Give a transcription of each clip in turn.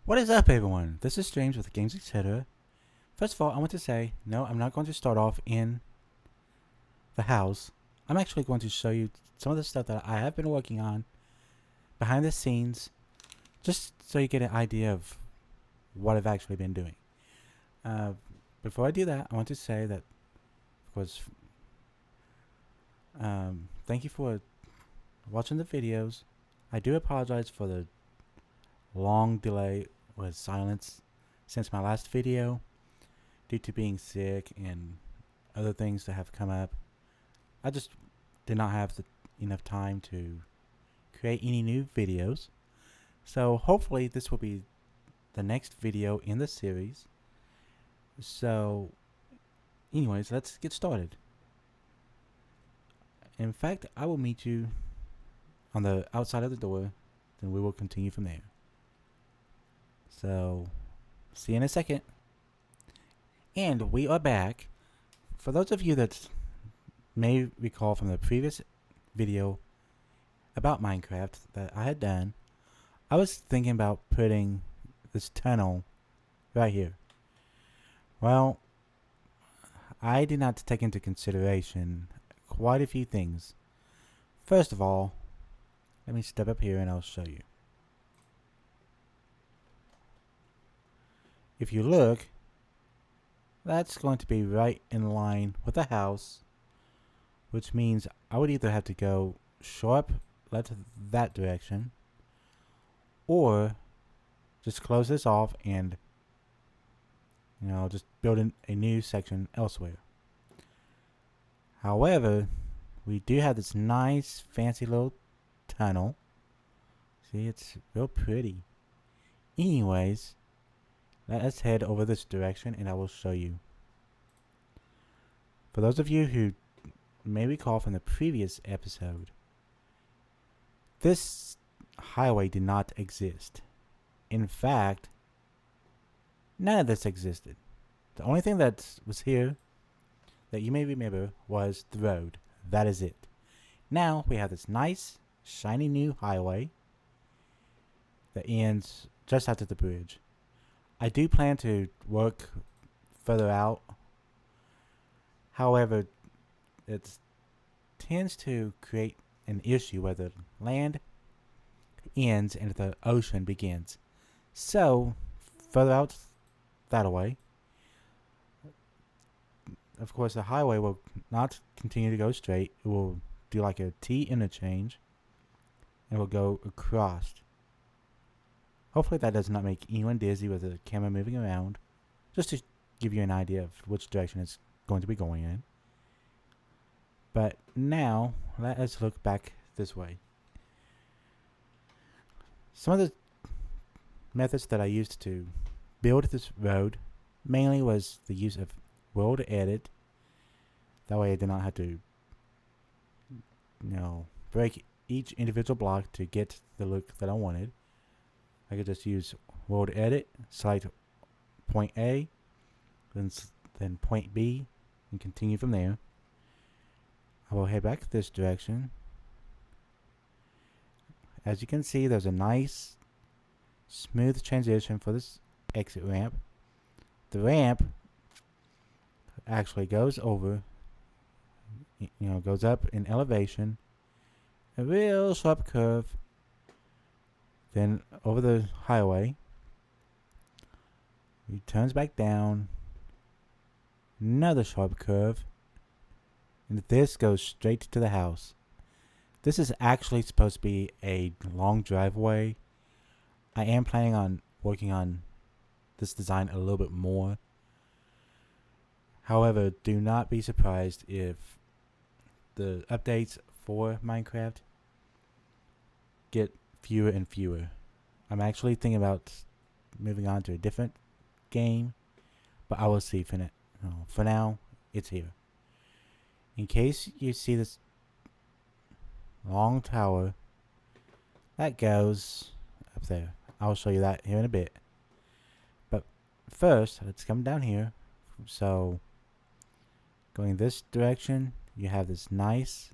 What is up, everyone? This is James with Games Etc. First of all, I want to say, no, I'm not going to start off in the house. I'm actually going to show you some of the stuff that I have been working on behind the scenes, just so you get an idea of what I've actually been doing. Uh, Before I do that, I want to say that, of course, thank you for watching the videos. I do apologize for the long delay with silence since my last video due to being sick and other things that have come up. I just did not have enough time to create any new videos. So hopefully this will be the next video in the series. So anyways, let's get started. In fact, I will meet you on the outside of the door, then we will continue from there. So see you in a second. And we are back. For those of you that may recall from the previous video about Minecraft that I had done, I was thinking about putting this tunnel right here. Well, I did not take into consideration quite a few things. First of all, let me step up here and I'll show you. If you look, that's going to be right in line with the house, which means I would either have to go sharp left that direction, or just close this off and just build a new section elsewhere. However, we do have this nice fancy little tunnel. See, it's real pretty. Anyways, let us head over this direction and I will show you. For those of you who may recall from the previous episode, this highway did not exist. In fact, none of this existed. The only thing that was here that you may remember was the road. That is it. Now we have this nice, shiny new highway that ends just after the bridge. I do plan to work further out. However, it tends to create an issue where the land ends and the ocean begins. So, further out that way, of course, the highway will not continue to go straight. It will do like a T interchange and will go across. Hopefully that does not make anyone dizzy with the camera moving around. Just to give you an idea of which direction it's going to be going in. But now, let us look back this way. Some of the methods that I used to build this road mainly was the use of world edit. That way I did not have to break each individual block to get the look that I wanted. I could just use world edit, select point A, then point B, and continue from there. I will head back this direction. As you can see, there's a nice smooth transition for this exit ramp. The ramp actually goes over, goes up in elevation, a real sharp curve, then over the highway, he turns back down, another sharp curve, and this goes straight to the house. This is actually supposed to be a long driveway. I am planning on working on this design a little bit more. However, do not be surprised if the updates for Minecraft get fewer and fewer. I'm actually thinking about moving on to a different game, but I will see for now, it's here. In case you see this long tower, that goes up there. I'll show you that here in a bit. But first, let's come down here. So, going this direction, you have this nice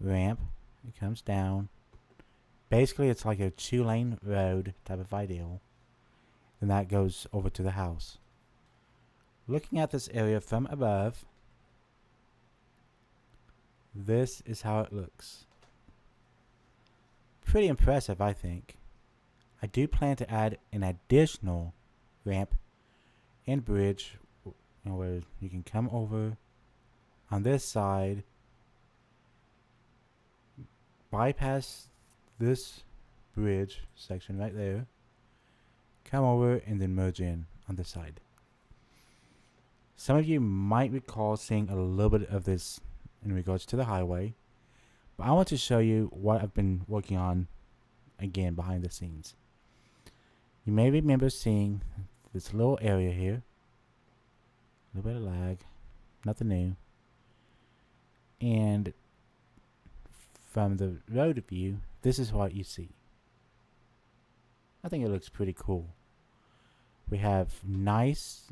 ramp. It comes down, Basically, it's like a 2-lane road type of ideal. Then that goes over to the house. Looking at this area from above, this is how it looks. Pretty impressive, I think. I do plan to add an additional ramp and bridge, where you can come over on this side, bypass this bridge section right there, come over, and then merge in on this side. Some of you might recall seeing a little bit of this in regards to the highway, but I want to show you what I've been working on again behind the scenes. You may remember seeing this little area here. A little bit of lag, nothing new. And from the road view, this is what you see. I think it looks pretty cool. We have nice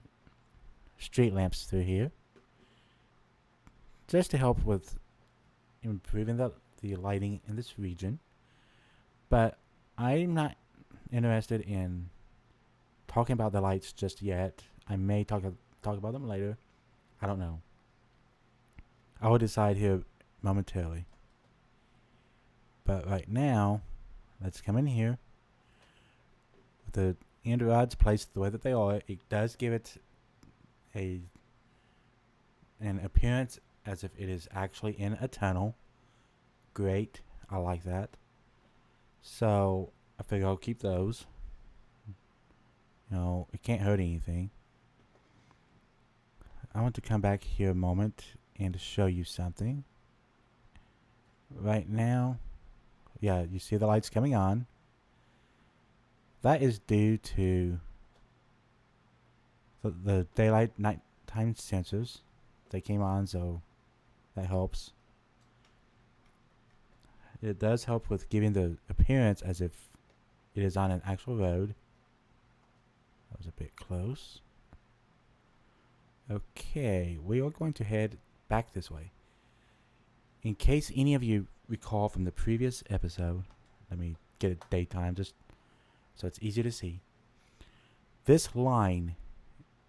street lamps through here, just to help with improving the lighting in this region. But I'm not interested in talking about the lights just yet. I may talk about them later. I don't know. I will decide here momentarily. But right now, let's come in here. With the end rods placed the way that they are, it does give it an appearance as if it is actually in a tunnel. Great. I like that. So I figure I'll keep those. It can't hurt anything. I want to come back here a moment and show you something. Right now, yeah, you see the lights coming on. That is due to the daylight nighttime sensors. They came on, so that helps. It does help with giving the appearance as if it is on an actual road. That was a bit close. Okay, we are going to head back this way. In case any of you recall from the previous episode, let me get it daytime just so it's easy to see. This line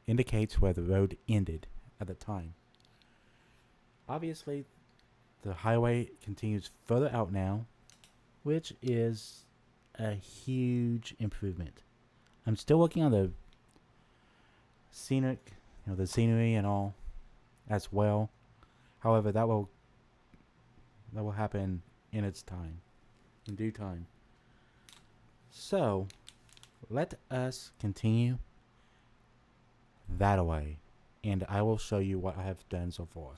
indicates where the road ended at the time. Obviously, the highway continues further out now, which is a huge improvement. I'm still working on the the scenery and all as well. However, that will happen in its time, in due time. So, let us continue that way, and I will show you what I have done so far.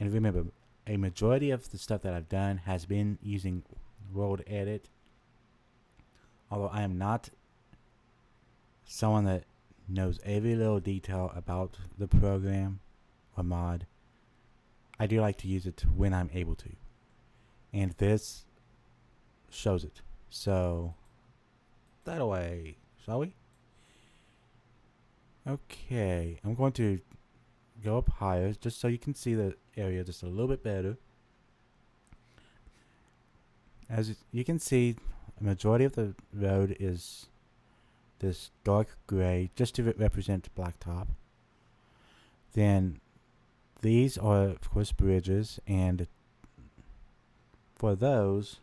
And remember, a majority of the stuff that I've done has been using World Edit. Although I am not someone that knows every little detail about the program or mod, I do like to use it when I'm able to. And this shows it. So, that away, shall we? Okay, I'm going to go up higher just so you can see the area just a little bit better. As you can see, a majority of the road is this dark gray just to represent blacktop. Then these are of course bridges, and for those,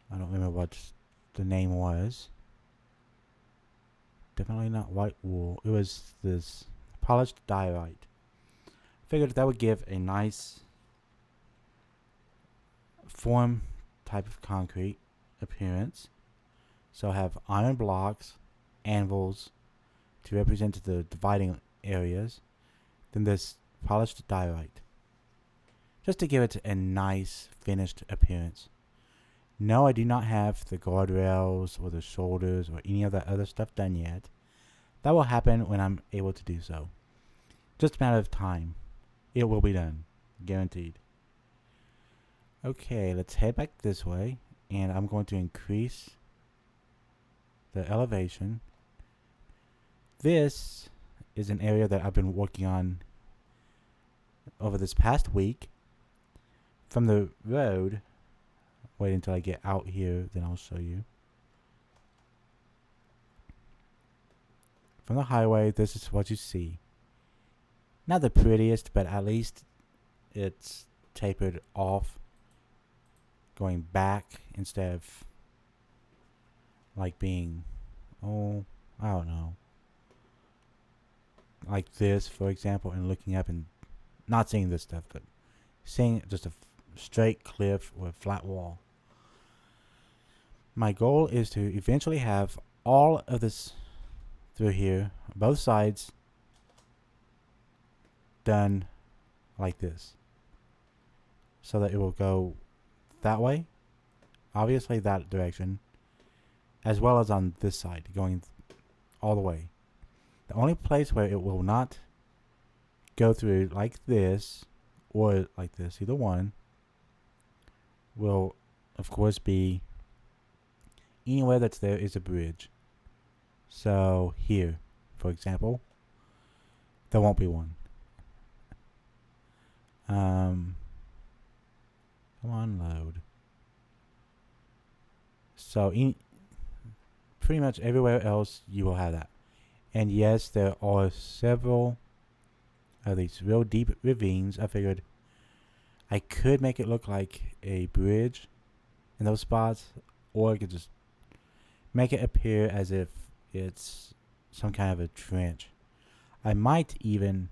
I don't remember what the name was. Definitely not white wool. It was this polished diorite. Figured that would give a nice form type of concrete appearance. So I have iron blocks, anvils to represent the dividing areas. Then this polished diorite, just to give it a nice finished appearance. No, I do not have the guardrails or the shoulders or any of that other stuff done yet. That will happen when I'm able to do so. Just a matter of time. It will be done. Guaranteed. Okay, let's head back this way, and I'm going to increase the elevation. This is an area that I've been working on over this past week. From the road, wait until I get out here, then I'll show you. From the highway, this is what you see. Not the prettiest, but at least it's tapered off, going back instead of like being, oh, I don't know, like this, for example, and looking up and not seeing this stuff, but seeing just a straight cliff or a flat wall. My goal is to eventually have all of this through here, both sides, done like this, so that it will go that way, obviously that direction, as well as on this side, going all the way. The only place where it will not go through like this or like this, either one, will of course be anywhere that's there is a bridge. So here, for example, there won't be one. Come on, load. So pretty much everywhere else you will have that. And yes, there are several of these real deep ravines. I figured I could make it look like a bridge in those spots, or I could just make it appear as if it's some kind of a trench. I might even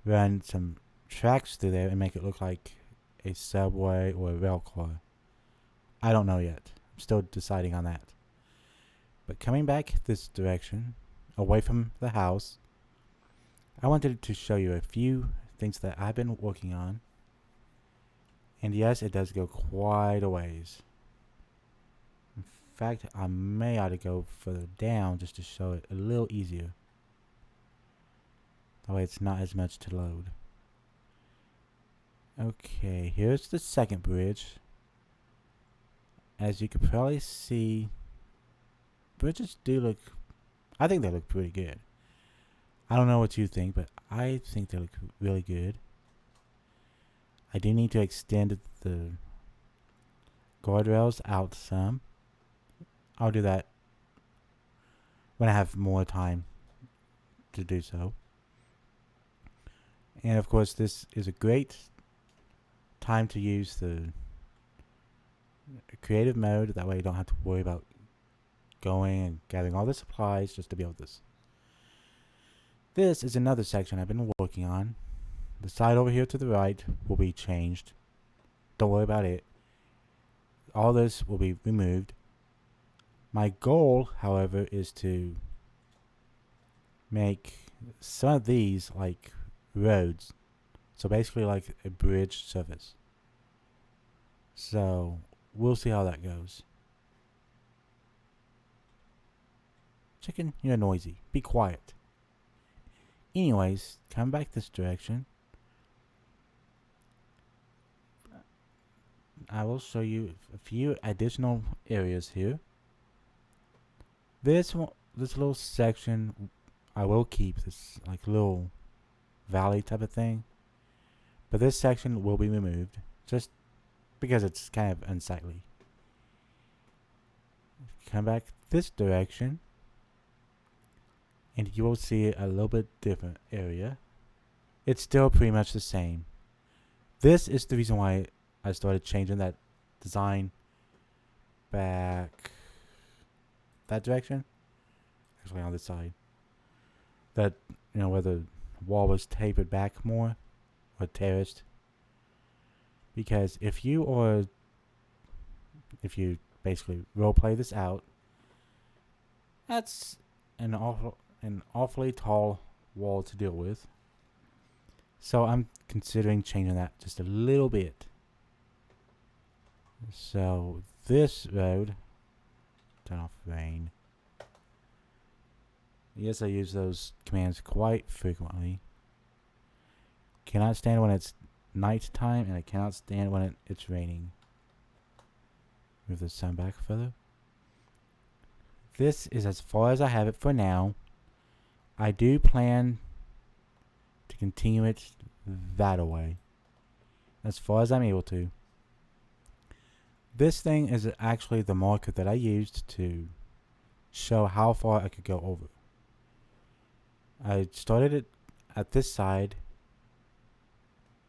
run some tracks through there and make it look like a subway or a rail car. I don't know yet. I'm still deciding on that. But coming back this direction, away from the house, I wanted to show you a few things that I've been working on. And yes, it does go quite a ways. In fact, I may ought to go further down just to show it a little easier. That way it's not as much to load. Okay, here's the second bridge. As you can probably see, bridges do look, I think they look pretty good. I don't know what you think, but I think they look really good. I do need to extend the guardrails out some. I'll do that when I have more time to do so. And of course, this is a great time to use the creative mode. That way you don't have to worry about going and gathering all the supplies just to build this. This is another section I've been working on. The side over here to the right will be changed. Don't worry about it. All this will be removed. My goal, however, is to make some of these like roads. So basically like a bridge surface. So we'll see how that goes. Chicken, you're noisy. Be quiet. Anyways, come back this direction. I will show you a few additional areas here. This little section I will keep, this like little valley type of thing. But this section will be removed just because it's kind of unsightly. Come back this direction and you will see a little bit different area. It's still pretty much the same. This is the reason why I started changing that design back that direction. Actually on this side. That, you know, where the wall was tapered back more or terraced. Because if you basically role play this out, that's an awfully tall wall to deal with. So I'm considering changing that just a little bit. So this road, turn off rain. Yes, I use those commands quite frequently. Cannot stand when it's night time, and I cannot stand when it's raining. Move the sun back further. This is as far as I have it for now. I do plan to continue it that way, as far as I'm able to. This thing is actually the marker that I used to show how far I could go over. I started it at this side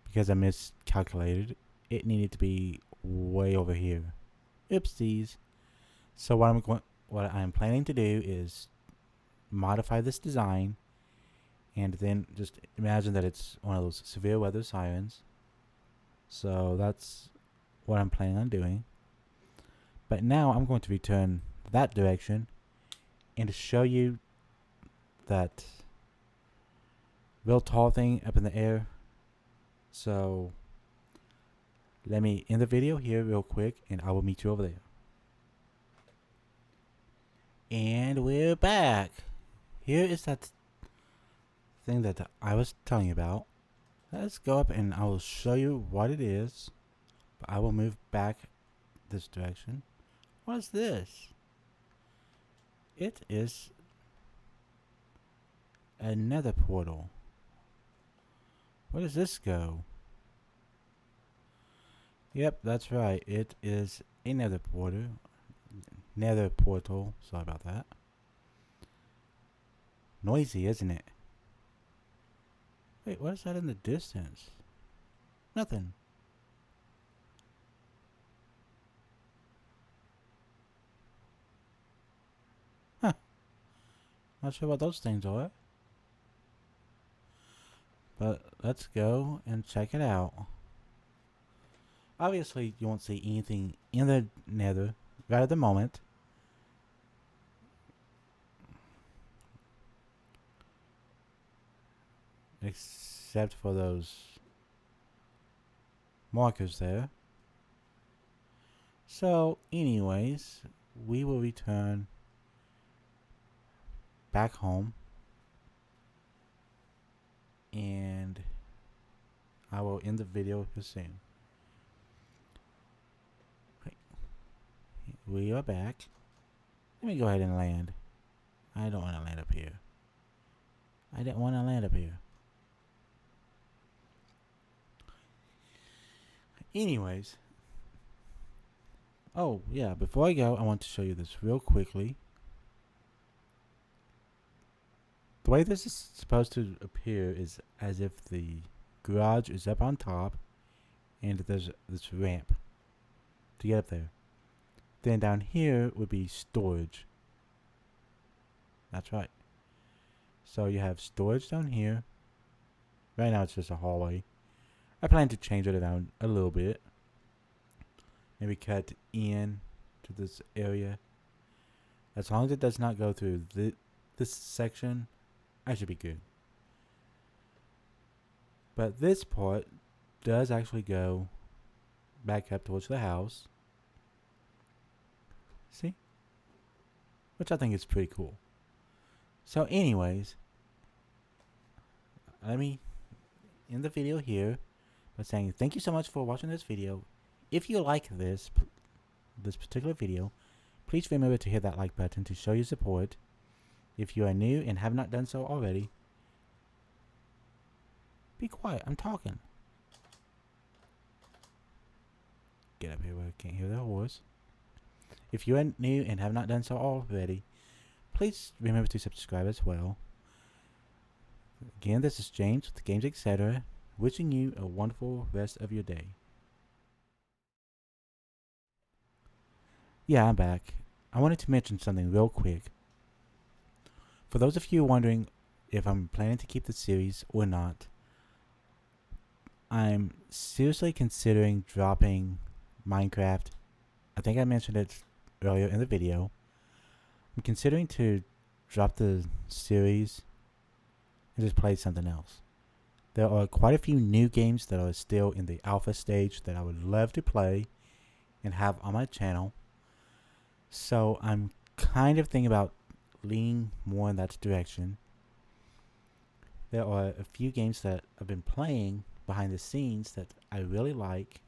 because I miscalculated. It needed to be way over here. Oopsies. So what I'm planning to do is modify this design, and then just imagine that it's one of those severe weather sirens. So that's what I'm planning on doing. But now I'm going to return that direction and to show you that real tall thing up in the air. So let me end the video here real quick, and I will meet you over there. And we're back. Here is that thing that I was telling you about. Let's go up and I will show you what it is. But I will move back this direction. What is this? It is a nether portal. Where does this go? Yep, that's right. It is a nether portal. Sorry about that. Noisy, isn't it? Wait, what is that in the distance? Nothing. Huh. Not sure what those things are. But let's go and check it out. Obviously, you won't see anything in the nether right at the moment. Except for those markers there. So, anyways, we will return back home. And I will end the video here soon. We are back. Let me go ahead and land. I don't want to land up here. I didn't want to land up here. Anyways. Oh, yeah. Before I go, I want to show you this real quickly. The way this is supposed to appear is as if the garage is up on top and there's this ramp to get up there. Then down here would be storage. That's right. So you have storage down here. Right now it's just a hallway. I plan to change it around a little bit. Maybe cut in to this area. As long as it does not go through this section, I should be good. But this part does actually go back up towards the house. See? Which I think is pretty cool. So anyways, let me end the video here by saying thank you so much for watching this video. If you like this particular video, please remember to hit that like button to show your support. If you are new and have not done so already, be quiet, I'm talking. Get up here where I can't hear the horse. If you are new and have not done so already, please remember to subscribe as well. Again, this is James with Games Etc. Wishing you a wonderful rest of your day. Yeah, I'm back. I wanted to mention something real quick. For those of you wondering if I'm planning to keep the series or not, I'm seriously considering dropping Minecraft. I think I mentioned it earlier in the video. I'm considering to drop the series and just play something else. There are quite a few new games that are still in the alpha stage that I would love to play and have on my channel. So I'm kind of thinking about leaning more in that direction. There are a few games that I've been playing behind the scenes that I really like,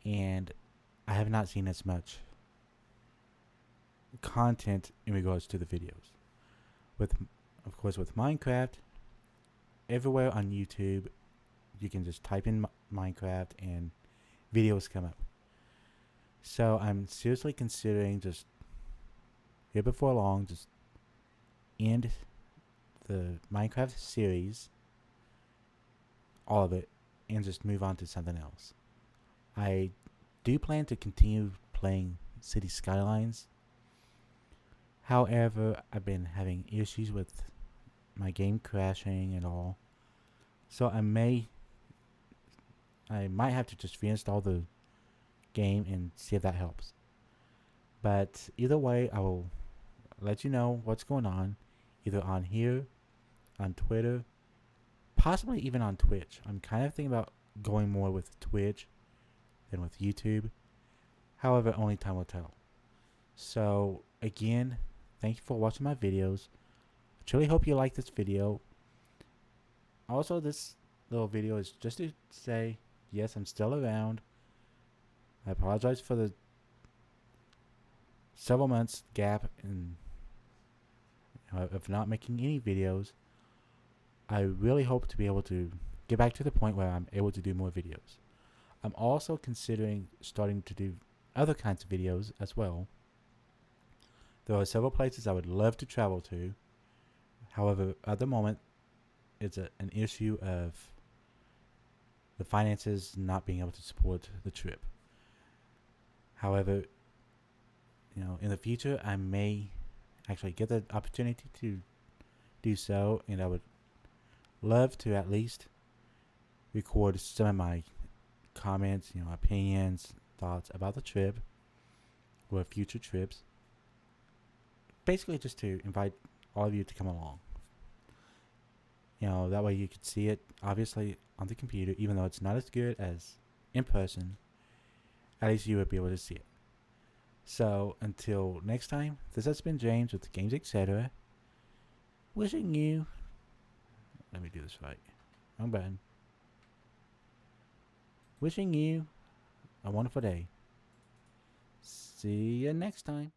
and I have not seen as much content in regards to the videos. Of course, with Minecraft, everywhere on YouTube, you can just type in Minecraft and videos come up. So I'm seriously considering just here before long, just end the Minecraft series, all of it, and just move on to something else. I do plan to continue playing City Skylines. However, I've been having issues with my game crashing and all. So I might have to just reinstall the game and see if that helps. But either way, I will let you know what's going on, either on here, on Twitter, possibly even on Twitch. I'm kind of thinking about going more with Twitch than with YouTube. However, only time will tell. So, again, thank you for watching my videos. I truly hope you like this video. Also, this little video is just to say, yes, I'm still around. I apologize for the several months gap in of not making any videos. I really hope to be able to get back to the point where I'm able to do more videos. I'm also considering starting to do other kinds of videos as well. There are several places I would love to travel to. However, at the moment, it's an issue of the finances not being able to support the trip. However, in the future, I may actually get the opportunity to do so, and I would love to at least record some of my comments, opinions, thoughts about the trip or future trips. Basically, just to invite all of you to come along. That way you could see it, obviously, on the computer, even though it's not as good as in person. At least you would be able to see it. So, until next time, this has been James with Games Etc. Wishing you... Let me do this right. Wrong button. Wishing you a wonderful day. See you next time.